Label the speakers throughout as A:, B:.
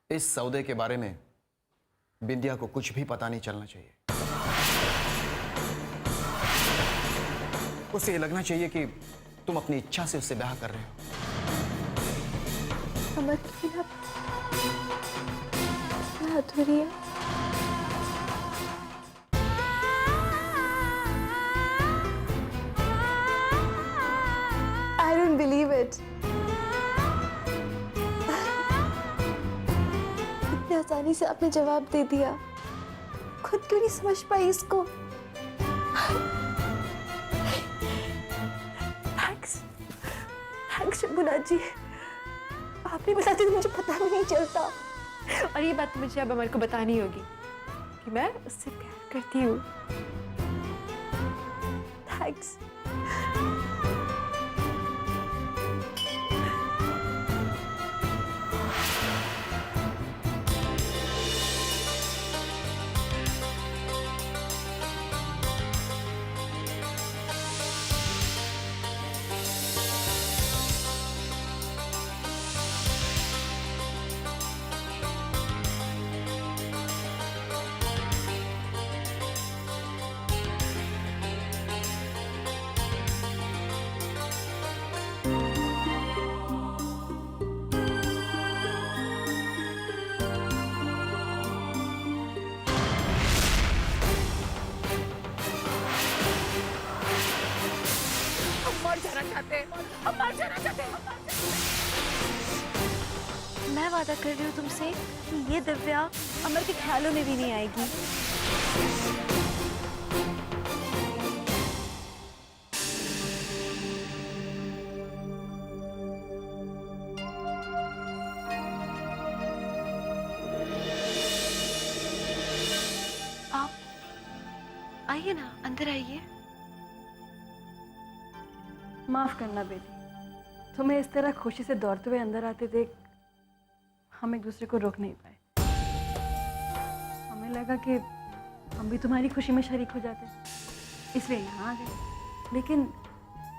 A: इस सौदे के बारे में बिंदिया को कुछ भी पता नहीं चलना चाहिए। उसे ये लगना चाहिए कि तुम अपनी इच्छा से उससे ब्याह कर रहे हो।
B: अमर की बिना क्या अधूरी है। I don't believe it. इतनी आसानी से आपने जवाब दे दिया। खुद क्यों नहीं समझ पाई इसको? थैंक्स मुन्ना जी, आप नहीं बताते तो मुझे पता भी नहीं चलता।
C: और ये बात मुझे अब अमर को बतानी होगी कि मैं उससे प्यार करती हूँ।
B: थैंक्स।
D: मैं वादा कर रही हूँ तुमसे कि ये दिव्या अमर के ख्यालों में भी नहीं आएगी। आप आइए ना, अंदर आइए।
E: माफ करना बेटी, तुम्हें इस तरह खुशी से दौड़ते हुए अंदर आते देख हम एक दूसरे को रोक नहीं पाए। हमें लगा कि हम भी तुम्हारी खुशी में शरीक हो जाते, इसलिए यहाँ आ गए। लेकिन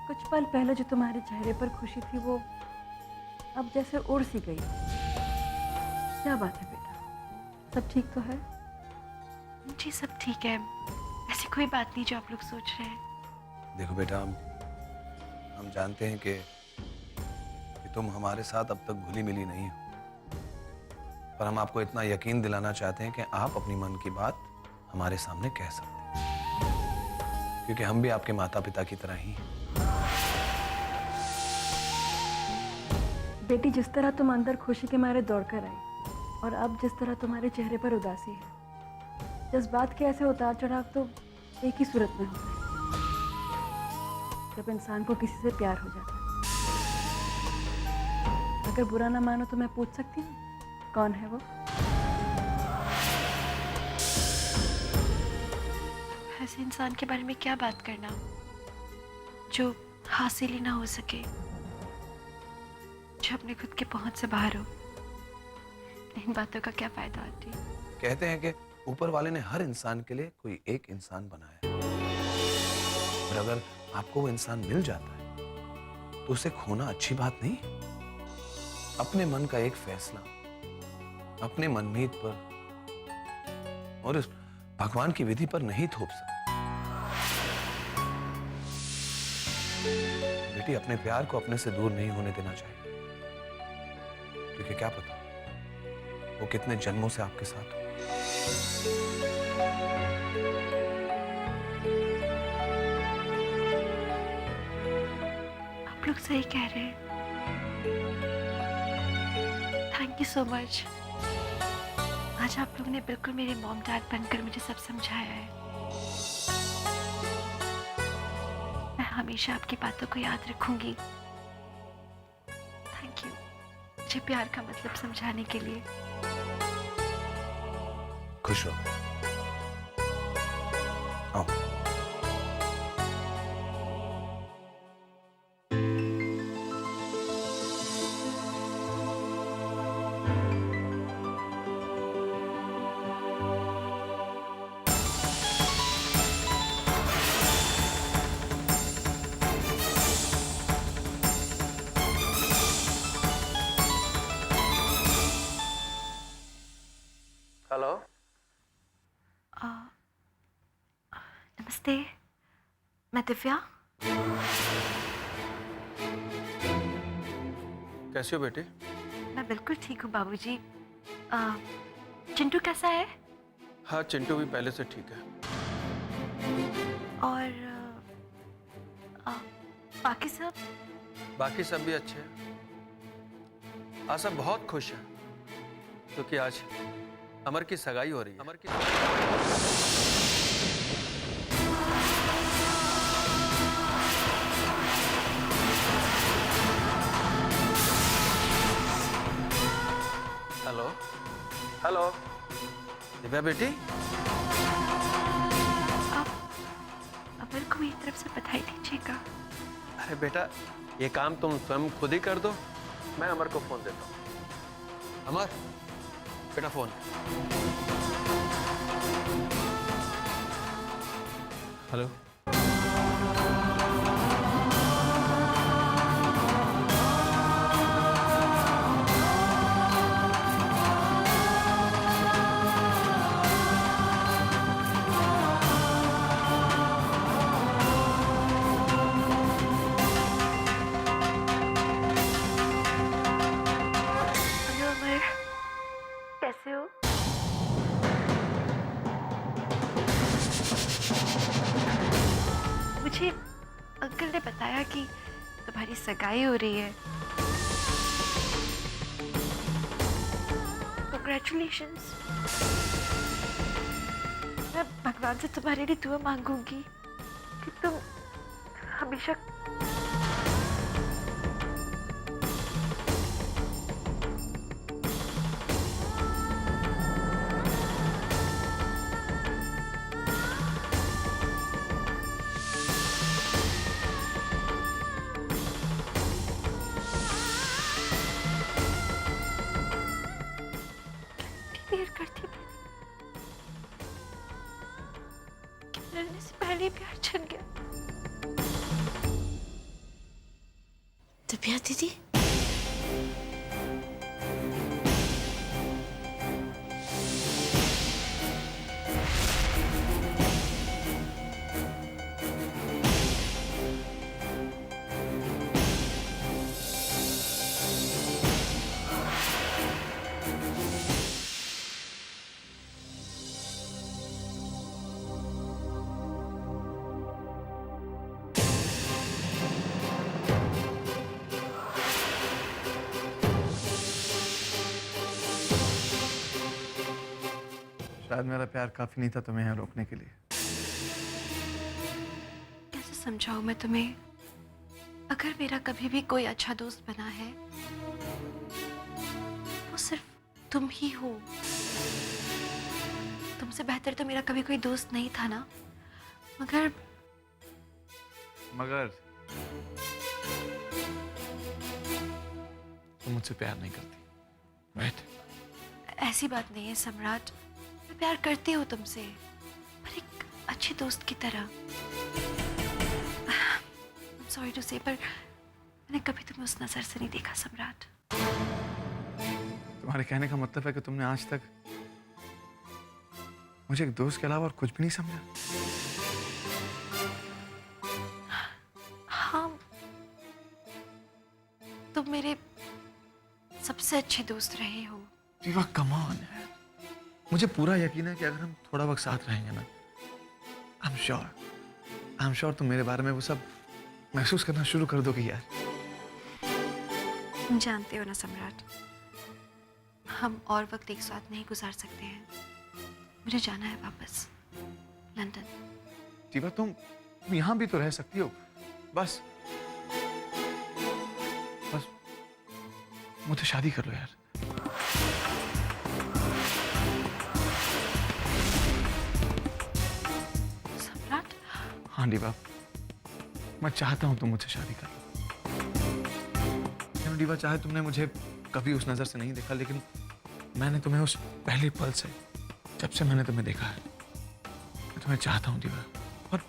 E: कुछ पल पहले जो तुम्हारे चेहरे पर खुशी थी वो अब जैसे उड़ सी गई। क्या बात है बेटा, सब ठीक तो है?
D: जी सब ठीक है, ऐसी कोई बात नहीं जो आप लोग सोच रहे हैं।
F: देखो बेटा, हम जानते हैं कि तुम हमारे साथ अब तक घुली मिली नहीं हो, पर हम आपको इतना यकीन दिलाना चाहते हैं कि आप अपनी मन की बात हमारे सामने कह सकते हैं, क्योंकि हम भी आपके माता पिता की तरह ही हैं।
E: बेटी, जिस तरह तुम अंदर खुशी के मारे दौड़कर आई और अब जिस तरह तुम्हारे चेहरे पर उदासी है, जज्बात के ऐसे उतार चढ़ाव तो एक ही सूरत में होता है, जब इंसान को किसी से प्यार हो जाता है। अगर बुरा ना मानो तो मैं पूछ सकती हूँ कौन है वो?
D: ऐसे इंसान के बारे में क्या बात करना जो हासिल ही ना हो सके, जो अपने खुद के पहुंच से बाहर हो। इन बातों का क्या फायदा आती?
F: कहते हैं कि ऊपर वाले ने हर इंसान के लिए कोई एक इंसान बनाया है, और अगर आपको वो इंसान मिल जाता है तो उसे खोना अच्छी बात नहीं है। अपने मन का एक फैसला अपने मनमीत पर और इस भगवान की विधि पर नहीं थोप सकते। बेटी, अपने प्यार को अपने से दूर नहीं होने देना चाहिए, क्योंकि क्या पता वो कितने जन्मों से आपके साथ हो।
D: आप लोग सही कह रहे हैं। Thank you so much. आज आप लोगों ने बिल्कुल मेरे मॉम डैड बनकर मुझे सब समझाया है। मैं हमेशा आपकी बातों को याद रखूंगी। थैंक यू मुझे प्यार का मतलब समझाने के लिए।
F: खुश रहो। आओ।
D: नमस्ते, मैं दिव्या।
G: कैसी हो बेटी?
D: मैं बिल्कुल ठीक हूँ बाबूजी। चिंटू कैसा है?
G: हाँ, चिंटू भी पहले से ठीक है।
D: और बाकी सब?
G: बाकी सब भी अच्छे हैं। आज सब बहुत खुश हैं क्योंकि आज अमर की सगाई हो रही है। अमर की हेलो हेलो दिव्या बेटी,
D: अमर को मेरी तरफ से बधाई दीजिएगा।
G: अरे बेटा, ये काम तुम स्वयं खुद ही कर दो, मैं अमर को फोन देता हूँ। अमर बेटा, फोन।
F: हेलो।
D: हेलो अमर, कैसे हो? मुझे अंकल ने बताया कि तुम्हारी सगाई हो रही है। Congratulations। मैं भगवान से तुम्हारे लिए दुआ मांगूंगी कि तुम हमेशा देर करती थी कि मिलने से पहले ही प्यार छन गया।
B: दिव्या दीदी,
F: शायद मेरा प्यार काफी नहीं था तुम्हें यहाँ रोकने के लिए।
D: कैसे समझाऊं मैं तुम्हें? अगर मेरा कभी भी कोई अच्छा दोस्त बना है, वो सिर्फ तुम ही हो। तुमसे बेहतर तो मेरा कभी कोई दोस्त नहीं था ना। मगर
F: तुम मुझसे प्यार नहीं करती, राइट?
D: ऐसी बात नहीं है सम्राट, मैं प्यार करती हूँ तुमसे, पर एक अच्छे दोस्त की तरह। सॉरी टू से, पर मैंने कभी तुम्हें उस नजर से नहीं देखा सम्राट।
F: तुम्हारे कहने का मतलब है कि तुमने आज तक मुझे एक दोस्त के अलावा और कुछ भी नहीं समझा?
D: हाँ, तुम मेरे सबसे अच्छे दोस्त रहे हो।
F: जीवा, कम ऑन है। मुझे पूरा यकीन है कि अगर हम थोड़ा वक्त साथ रहेंगे ना, आई एम श्योर तुम मेरे बारे में वो सब महसूस करना शुरू कर दोगी यार।
D: तुम जानते हो ना सम्राट, हम और वक्त एक साथ नहीं गुजार सकते हैं। मुझे जाना है वापस लंदन।
F: जीवा, तुम यहां भी तो रह सकती हो। बस मुझसे शादी कर लो यार।
D: सम्राट,
F: हाँ डीवा, मैं चाहता हूं तुम मुझसे शादी कर लो। डीवा, चाहे तुमने मुझे कभी उस नजर से नहीं देखा, लेकिन मैंने तुम्हें उस पहले पल से, जब से मैंने तुम्हें देखा है, मैं तुम्हें चाहता हूं डीवा। और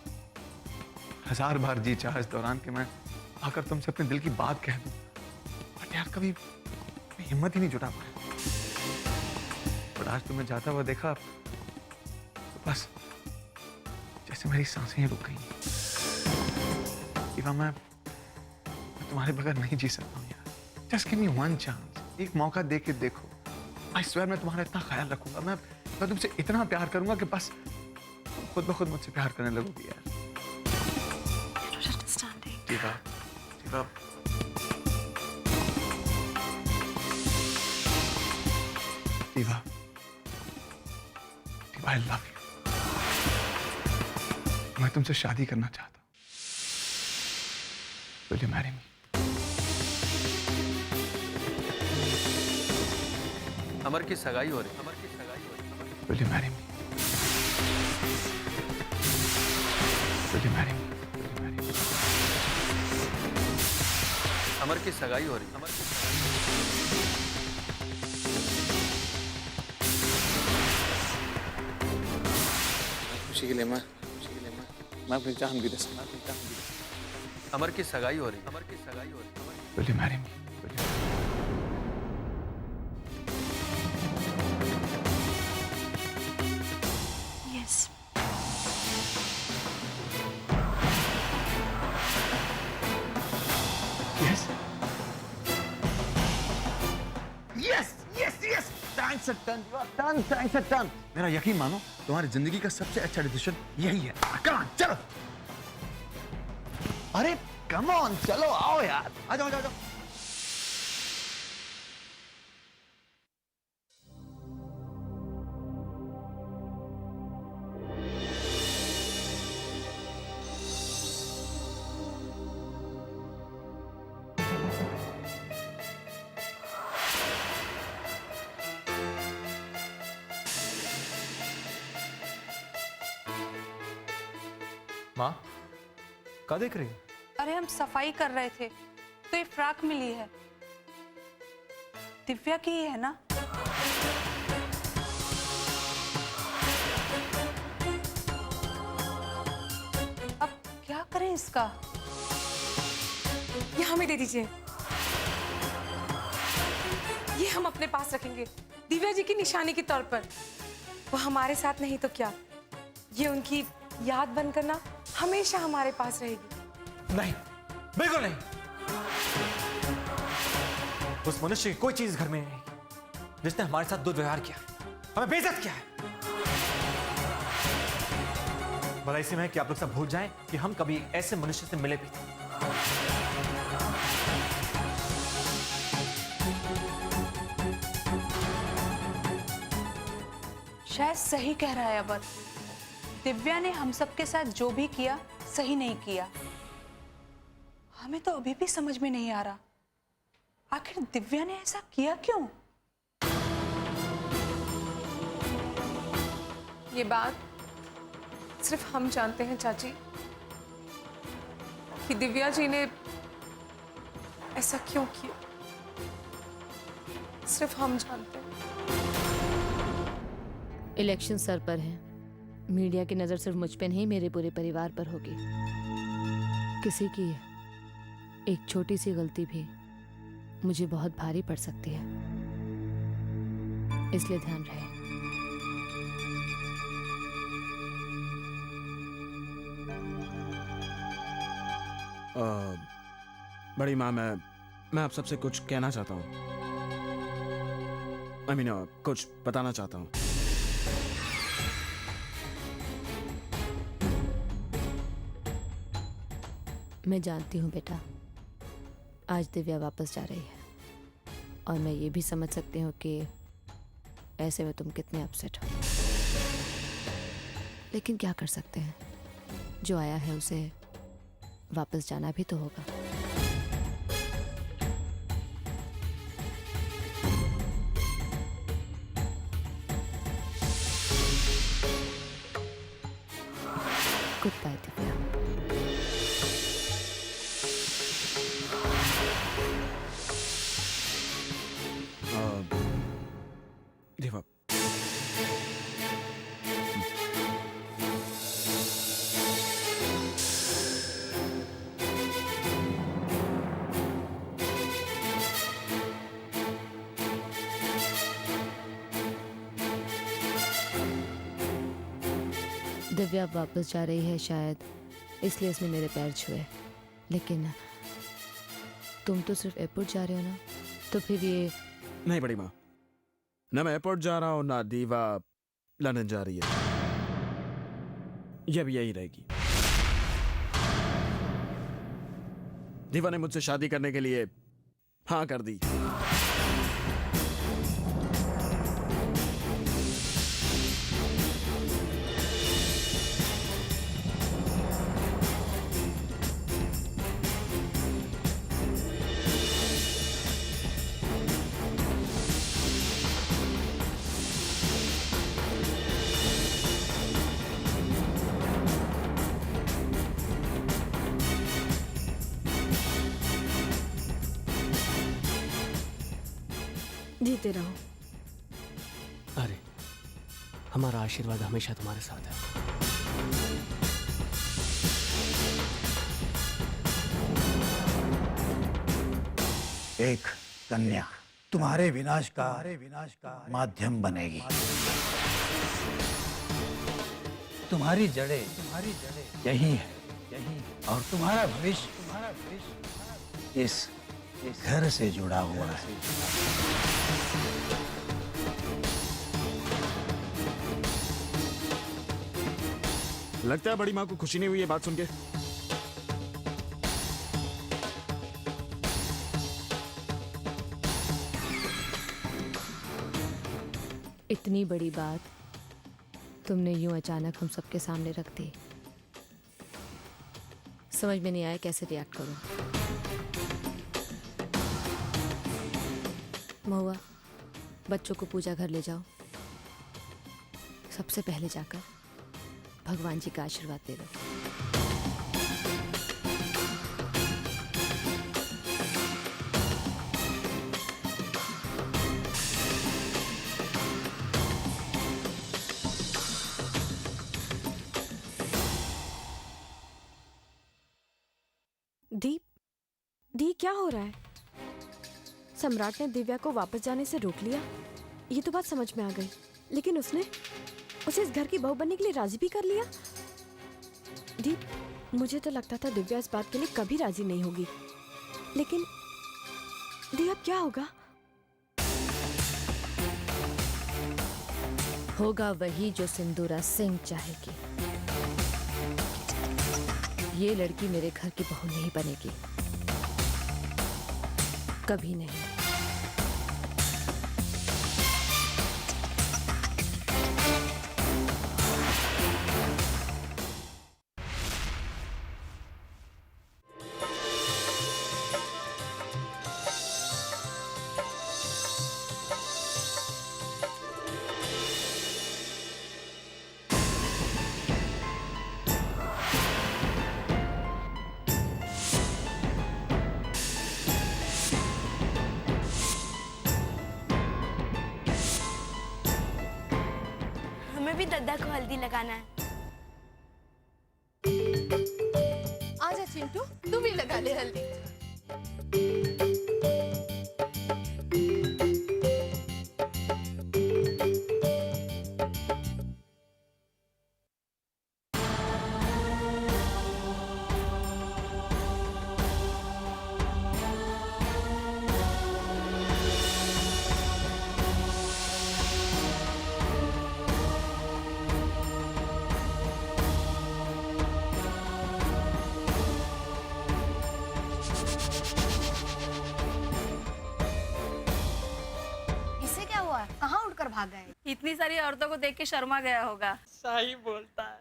F: 1000 बार जी चाहा इस दौरान कि मैं आकर तुमसे अपने दिल की बात कह दूं, बट यार कभी हिम्मत ही नहीं जुटा पाया। पर आज तुम्हें जाता हुआ देखा तो बस जैसे मेरी सांसें ही रुक गई। दिव्या, मैं तुम्हारे बगैर नहीं जी सकता हूँ यार। Just give me one chance, एक मौका दे के देखो। आई स्वेयर मैं तुम्हारा इतना ख्याल रखूंगा, मैं तुमसे इतना प्यार करूंगा कि बस तुम खुद ब खुद मुझसे प्यार करने लगोगी यार।
D: You're not understanding.
F: Divya, Divya, Divya, Divya, I love you. मैं तुमसे शादी करना चाहता हूँ। Will you marry me?
G: अमर की सगाई हो रही।
F: Will you marry me? Will you marry me? Will you marry me?
G: अमर की सगाई हो रही।
F: खुशी के लिए मैं अपनी जान भी दे सकता हूँ।
G: अमर की सगाई हो रही।
F: Will you marry me? Will you?
D: Yes.
F: Yes. Yes, yes, yes. Thanks a ton. You are done. Thanks a ton. मेरा यकीन मानो, तुम्हारी जिंदगी का सबसे अच्छा डिसीजन यही है। Come on, चलो। अरे come on, चलो आओ यार। आ जाओ, आ जाओ।
A: माँ, क्या देख रही हो?
H: अरे हम सफाई कर रहे थे तो ये फ्रॉक मिली है, दिव्या की ही है ना? अब क्या करें इसका?
I: ये हमें दे दीजिए, ये हम अपने पास रखेंगे दिव्या जी की निशानी के तौर पर। वो हमारे साथ नहीं तो क्या, ये उनकी याद बनकर ना हमेशा हमारे पास रहेगी।
A: नहीं, बिल्कुल नहीं। उस मनुष्य की कोई चीज घर में नहीं रहेगी जिसने हमारे साथ दुर्व्यवहार किया, हमें बेइज्जत किया है। भला इसी में है कि आप लोग सब भूल जाएं कि हम कभी ऐसे मनुष्य से मिले भी थे।
H: शायद सही कह रहा है अबर। दिव्या ने हम सबके साथ जो भी किया सही नहीं किया। हमें तो अभी भी समझ में नहीं आ रहा आखिर दिव्या ने ऐसा किया क्यों।
I: ये बात सिर्फ हम जानते हैं चाची कि दिव्या जी ने ऐसा क्यों किया, सिर्फ हम जानते हैं।
J: इलेक्शन सर पर है, मीडिया की नज़र सिर्फ मुझ पे नहीं मेरे पूरे परिवार पर होगी। किसी की एक छोटी सी गलती भी मुझे बहुत भारी पड़ सकती है, इसलिए ध्यान रहे।
K: बड़ी माँ, मैं आप सबसे कुछ कहना चाहता हूँ। I mean, कुछ बताना चाहता हूँ।
J: मैं जानती हूँ बेटा, आज दिव्या वापस जा रही है और मैं ये भी समझ सकती हूँ कि ऐसे में तुम कितने अपसेट हो, लेकिन क्या कर सकते हैं, जो आया है उसे वापस जाना भी तो होगा। Goodbye Divya.
K: दिव्या,
J: दिव्या वापस जा रही है शायद, इसलिए इसने मेरे पैर छुए। लेकिन तुम तो सिर्फ एयरपोर्ट जा रहे हो ना, तो फिर ये
K: नहीं बड़ी माँ, ना मैं एयरपोर्ट जा रहा हूँ ना दीवा लंदन जा रही है। ये भी यही रहेगी। दीवा ने मुझसे शादी करने के लिए हाँ कर दी।
E: जीते रहो।
L: अरे हमारा आशीर्वाद हमेशा तुम्हारे साथ है।
M: एक कन्या तुम्हारे विनाश का माध्यम बनेगी। तुम्हारी जड़ें यही है और तुम्हारा भविष्य इस घर से जुड़ा हुआ है।
K: लगता है बड़ी माँ को खुशी नहीं हुई ये बात सुन के।
J: इतनी बड़ी बात तुमने यूं अचानक हम सबके सामने रख दी। समझ में नहीं आया कैसे रिएक्ट करूं। महुआ, बच्चों को पूजा घर ले जाओ। सबसे पहले जाकर भगवान जी का आशीर्वाद दे दो।
B: दी क्या हो रहा है? सम्राट ने दिव्या को वापस जाने से रोक लिया, ये तो बात समझ में आ गई, लेकिन उसने उसे इस घर की बहू बनने के लिए राजी भी कर लिया। दी, मुझे तो लगता था दिव्या इस बात के लिए कभी राजी नहीं होगी, लेकिन दी अब क्या होगा?
J: होगा वही जो सिंदूरा सिंह चाहेगी। ये लड़की मेरे घर की बहू नहीं बनेगी, कभी नहीं।
B: हमें भी दद्दा को हल्दी लगाना है।
C: आजा चिंटू, तू भी लगा ले हल्दी।
B: कहाँ उड़कर भाग गए?
E: इतनी सारी औरतों को देख के शर्मा गया होगा।
L: सही बोलता है।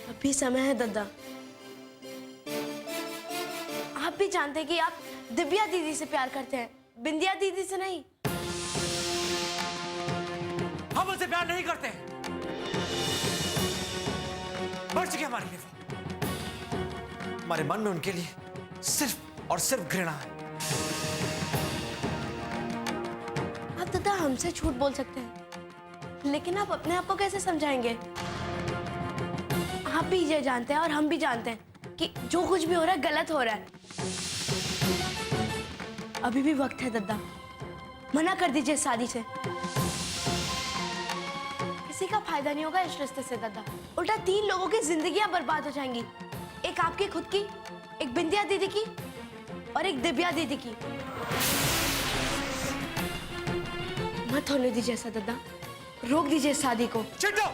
B: अभी समय है दद्दा। आप भी जानते हैं कि आप दिव्या दीदी से प्यार करते हैं, बिंदिया दीदी से नहीं।
A: हम उनसे प्यार नहीं करते, बढ़ चुके हमारे लिए वो। हमारे मन में उनके लिए सिर्फ और सिर्फ घृणा है।
N: हमसे झूठ बोल सकते हैं, लेकिन आप अपने आप को कैसे समझाएंगे? आप भी ये जानते हैं और हम भी जानते हैं कि जो कुछ भी हो रहा है गलत हो रहा है। अभी भी वक्त है दद्दा, मना कर दीजिए इस शादी से। किसी का फायदा नहीं होगा इस रिश्ते से दद्दा, उल्टा 3 लोगों की जिंदगियां बर्बाद हो जाएंगी। एक आपकी खुद की, एक बिंदिया दीदी की और एक दिव्या दीदी की। मत होने दीजिए ऐसा दद्दा, रोक दीजिए इस शादी को।
A: चिंटू!